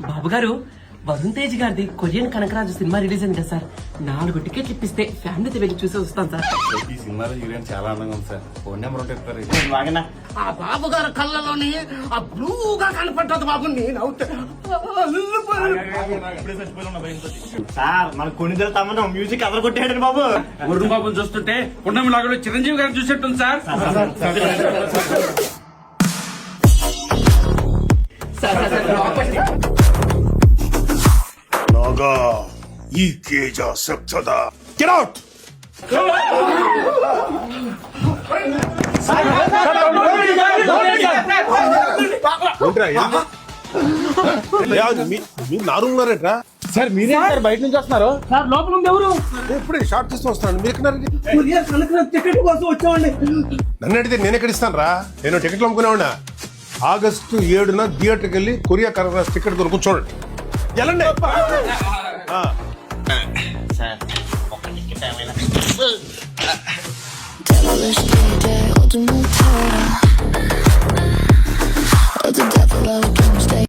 బాబు గారు, వరుణ్ తేజ్ గారిది Korean Kanakaraju cinema release అయింది కదా సార్, 4 టికెట్లు ఇప్పిస్తే ఫ్యామిలీతో వెళ్ళి చూసి వస్తాను సార్. ఈ సినిమాలో హీరోయిన్ చాలా అందంగా ఉంది సార్. ఫోన్ నెంబర్ ఉంటే చెప్తారు. ఆ బాబు గారి కళ్ళలోని ఆ బ్లూగా కనపడ్డది బాబు. నేను సార్ మన కొన్ని తమ్మను మ్యూజిక్ అదర కొట్టాడు బాబు. వరుణ్ బాబుని చూస్తుంటే పున్నమి లాగలో చిరంజీవి గారిని చూసేట్టుంది సార్. 나가 이 계좌 습자다. Get out! మీరు నారున్నారేట్రా సార్ మీరే సార్ బయట నుంచి వస్తున్నారు. సార్ లోపల ఉంది ఎవరు? ఎప్పుడే షార్ట్ తీసుకొని వస్తాను. మీరు ఎక్కడ కొరియన్ కనకరాజు టికెట్ కోసం వచ్చామండి. నన్ను అడిగితే నేను ఎక్కడ ఇస్తాను రా? నేను టికెట్లు అమ్ముకునేవాడినా. ఆగస్టు 7న థియేటర్కి వెళ్ళి కొరియా కనకరాజు టికెట్ కొనుక్కు చూడండి. వెళ్ళండి. సార్ ఒక టికెట్ ఏమైనా Demolition day